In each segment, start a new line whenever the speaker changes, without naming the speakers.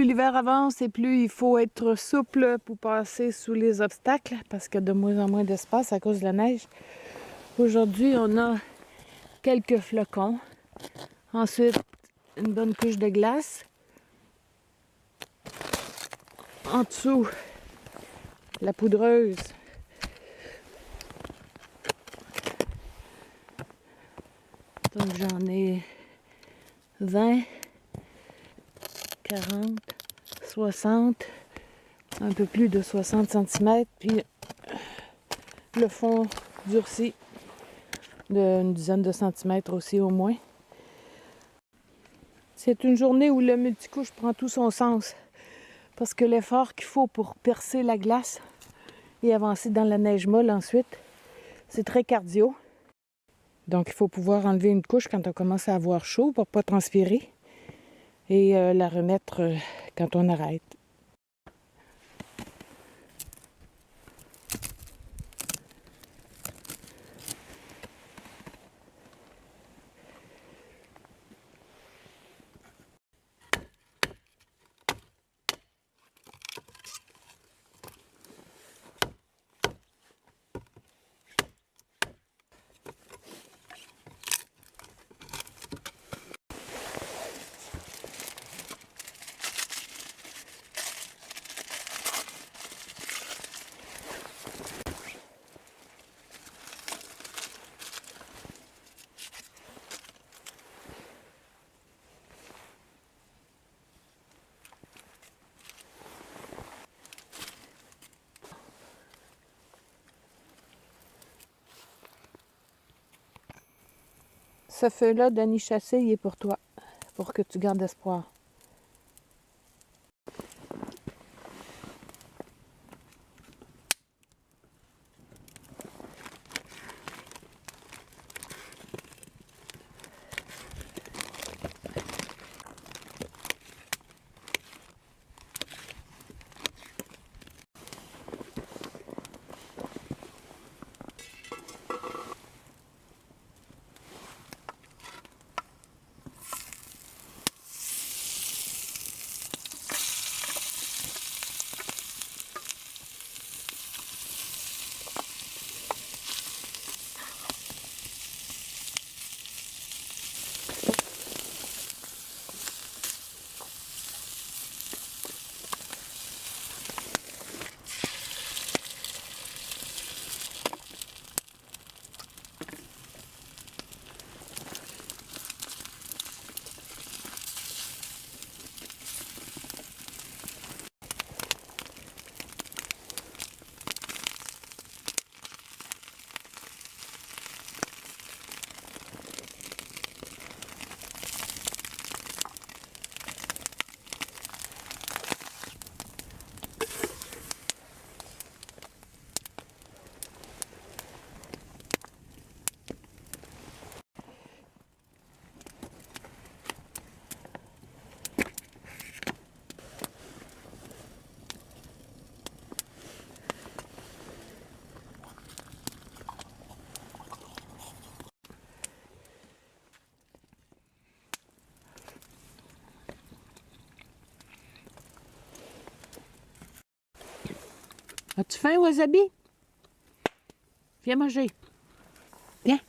plus l'hiver avance et plus il faut être souple pour passer sous les obstacles parce qu'il y a de moins en moins d'espace à cause de la neige. Aujourd'hui, on a quelques flocons. Ensuite, une bonne couche de glace. En dessous, la poudreuse. Donc j'en ai 20, 40, 60, un peu plus de 60 cm. Puis le fond durci d'une dizaine de centimètres aussi au moins. C'est une journée où le multicouche prend tout son sens. Parce que l'effort qu'il faut pour percer la glace et avancer dans la neige molle ensuite, c'est très cardio. Donc il faut pouvoir enlever une couche quand on commence à avoir chaud pour ne pas transpirer et la remettre quand on arrête. Ce feu-là d'Annie Chassé, il est pour toi, pour que tu gardes espoir. As-tu faim, Wasabi? Viens manger. Viens.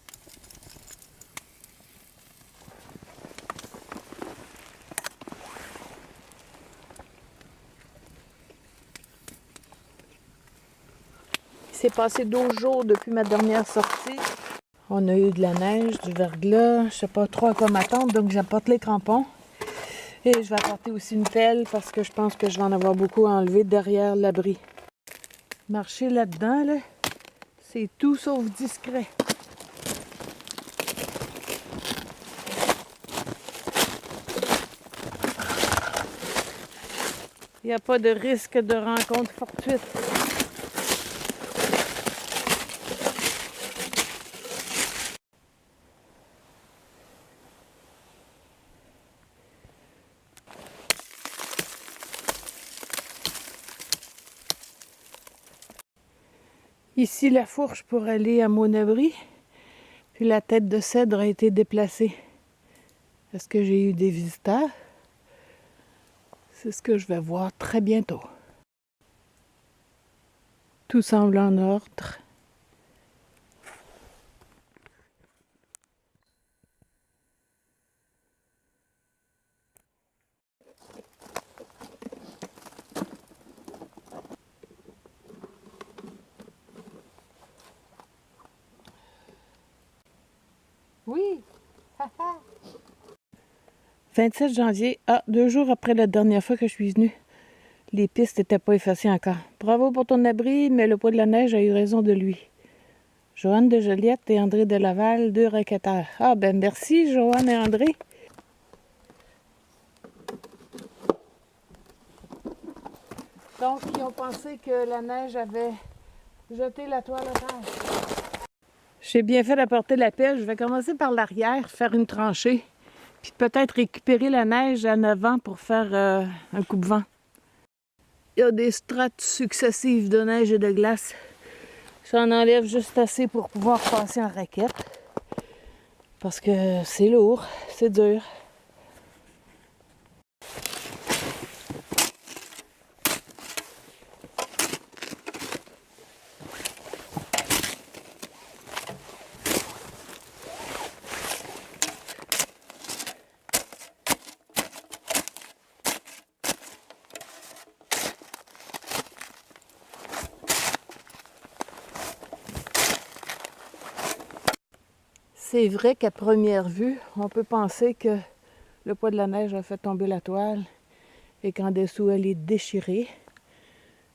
Il s'est passé 12 jours depuis ma dernière sortie. On a eu de la neige, du verglas. Je ne sais pas trop à quoi m'attendre, donc j'apporte les crampons. Et je vais apporter aussi une pelle parce que je pense que je vais en avoir beaucoup à enlever derrière l'abri. Marcher là-dedans, là, c'est tout sauf discret. Il n'y a pas de risque de rencontre fortuite. Ici, la fourche pour aller à mon abri. Puis la tête de cèdre a été déplacée. Est-ce que j'ai eu des visiteurs? C'est ce que je vais voir très bientôt. Tout semble en ordre. Oui! 27 janvier, 2 jours après la dernière fois que je suis venue. Les pistes n'étaient pas effacées encore. Bravo pour ton abri, mais le poids de la neige a eu raison de lui. Joanne de Joliette et André de Laval, 2 requêteurs. Ah ben merci Joanne et André. Donc ils ont pensé que la neige avait jeté la toile à terre. J'ai bien fait d'apporter la pelle. Je vais commencer par l'arrière, faire une tranchée, puis peut-être récupérer la neige en avant pour faire un coupe-vent. Il y a des strates successives de neige et de glace. J'en enlève juste assez pour pouvoir passer en raquette. Parce que c'est lourd, c'est dur. C'est vrai qu'à première vue, on peut penser que le poids de la neige a fait tomber la toile et qu'en dessous, elle est déchirée.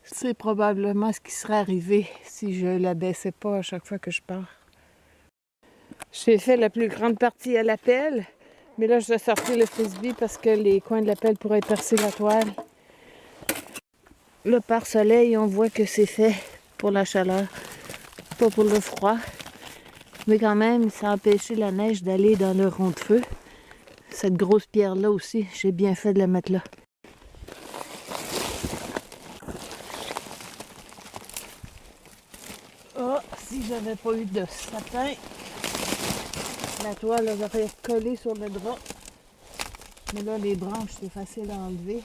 C'est probablement ce qui serait arrivé si je la baissais pas à chaque fois que je pars. J'ai fait la plus grande partie à la pelle, mais là, je vais sortir le frisbee parce que les coins de la pelle pourraient percer la toile. Le pare-soleil, on voit que c'est fait pour la chaleur, pas pour le froid. Mais quand même, ça a empêché la neige d'aller dans le rond de feu. Cette grosse pierre-là aussi, j'ai bien fait de la mettre là. Oh, si j'avais pas eu de sapin, la toile aurait collé sur le drap. Mais là, les branches, c'est facile à enlever.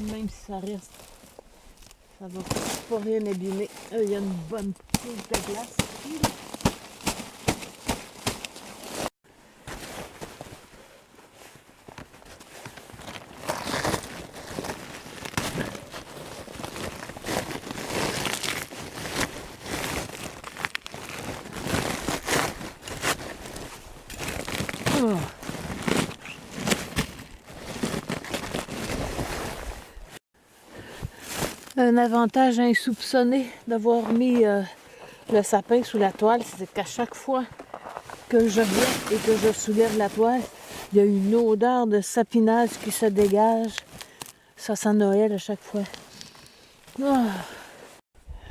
Même si ça reste, ça va pas rien abîmer. Il y a une bonne couche de glace ici. Oh. Un avantage insoupçonné d'avoir mis le sapin sous la toile, c'est qu'à chaque fois que je viens et que je soulève la toile, il y a une odeur de sapinage qui se dégage. Ça sent Noël à chaque fois. Oh.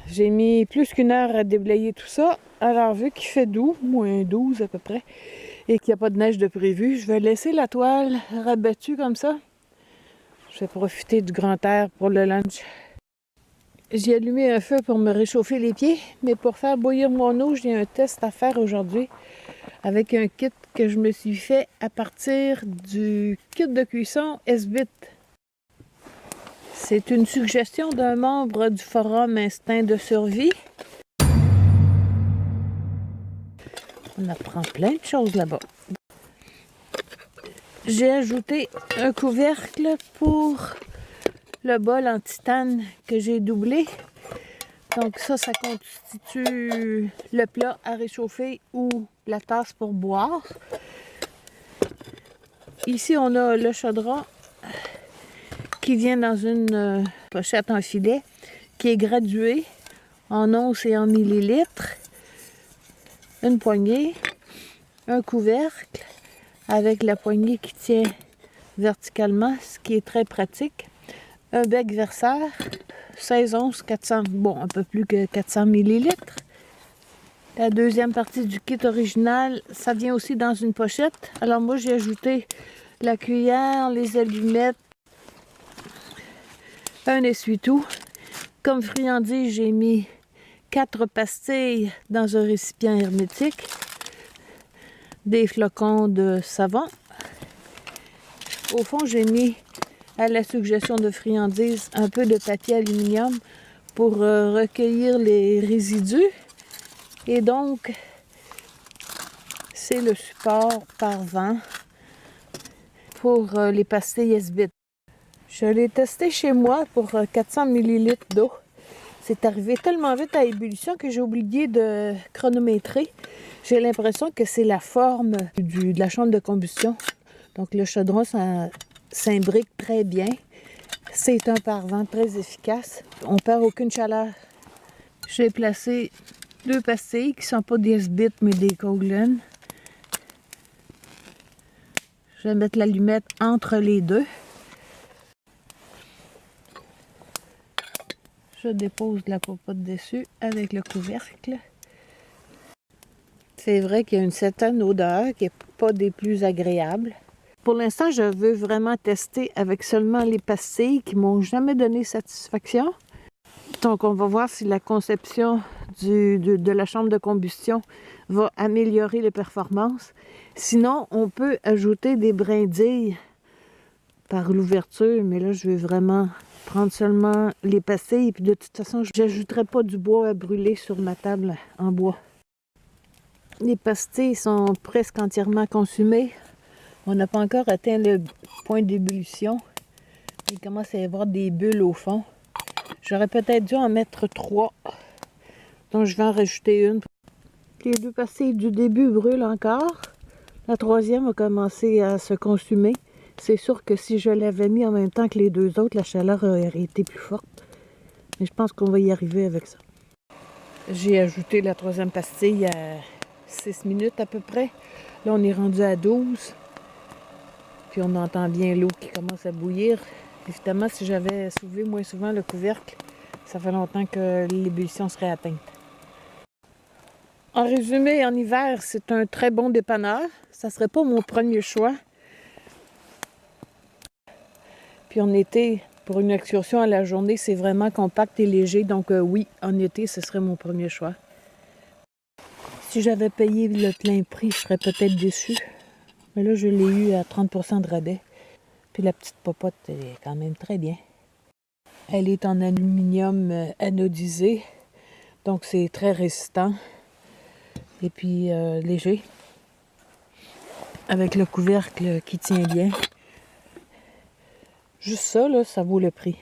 J'ai mis plus qu'une heure à déblayer tout ça. Alors, vu qu'il fait doux, moins 12 à peu près, et qu'il n'y a pas de neige de prévu, je vais laisser la toile rabattue comme ça. Je vais profiter du grand air pour le lunch. J'ai allumé un feu pour me réchauffer les pieds, mais pour faire bouillir mon eau, j'ai un test à faire aujourd'hui avec un kit que je me suis fait à partir du kit de cuisson S-Bit. C'est une suggestion d'un membre du forum Instinct de survie. On apprend plein de choses là-bas. J'ai ajouté un couvercle pour le bol en titane que j'ai doublé. Donc ça constitue le plat à réchauffer ou la tasse pour boire. Ici, on a le chaudron qui vient dans une pochette en filet qui est graduée en onces et en millilitres. Une poignée, un couvercle avec la poignée qui tient verticalement, ce qui est très pratique. Un bec verseur, 16 onces, 400, bon, un peu plus que 400 millilitres. La deuxième partie du kit original, ça vient aussi dans une pochette. Alors moi, j'ai ajouté la cuillère, les allumettes, un essuie-tout. Comme friandise, j'ai mis 4 pastilles dans un récipient hermétique, des flocons de savon. Au fond, j'ai mis à la suggestion de Friandises, un peu de papier aluminium pour recueillir les résidus. Et donc, c'est le support par vent pour les pastilles Esbit. Je l'ai testé chez moi pour 400 ml d'eau. C'est arrivé tellement vite à ébullition que j'ai oublié de chronométrer. J'ai l'impression que c'est la forme de la chambre de combustion. Donc le chaudron s'imbrique très bien. C'est un pare-vent très efficace. On perd aucune chaleur. J'ai placé 2 pastilles qui ne sont pas des Esbit mais des Coghlan. Je vais mettre l'allumette entre les deux. Je dépose la popote dessus avec le couvercle. C'est vrai qu'il y a une certaine odeur qui n'est pas des plus agréables. Pour l'instant, je veux vraiment tester avec seulement les pastilles qui ne m'ont jamais donné satisfaction. Donc, on va voir si la conception de la chambre de combustion va améliorer les performances. Sinon, on peut ajouter des brindilles par l'ouverture, mais là, je vais vraiment prendre seulement les pastilles. Et puis de toute façon, je n'ajouterai pas du bois à brûler sur ma table en bois. Les pastilles sont presque entièrement consumées. On n'a pas encore atteint le point d'ébullition. Il commence à y avoir des bulles au fond. J'aurais peut-être dû en mettre 3. Donc je vais en rajouter une. Les 2 pastilles du début brûlent encore. La 3e a commencé à se consumer. C'est sûr que si je l'avais mis en même temps que les 2 autres, la chaleur aurait été plus forte. Mais je pense qu'on va y arriver avec ça. J'ai ajouté la 3e pastille à 6 minutes à peu près. Là, on est rendu à 12. Puis on entend bien l'eau qui commence à bouillir. Évidemment, si j'avais soulevé moins souvent le couvercle, ça fait longtemps que l'ébullition serait atteinte. En résumé, en hiver, c'est un très bon dépanneur. Ça ne serait pas mon premier choix. Puis en été, pour une excursion à la journée, c'est vraiment compact et léger. Donc oui, en été, ce serait mon premier choix. Si j'avais payé le plein prix, je serais peut-être déçue. Mais là, je l'ai eu à 30% de rabais. Puis la petite popote, elle est quand même très bien. Elle est en aluminium anodisé. Donc c'est très résistant. Et puis léger. Avec le couvercle qui tient bien. Juste ça, là, ça vaut le prix.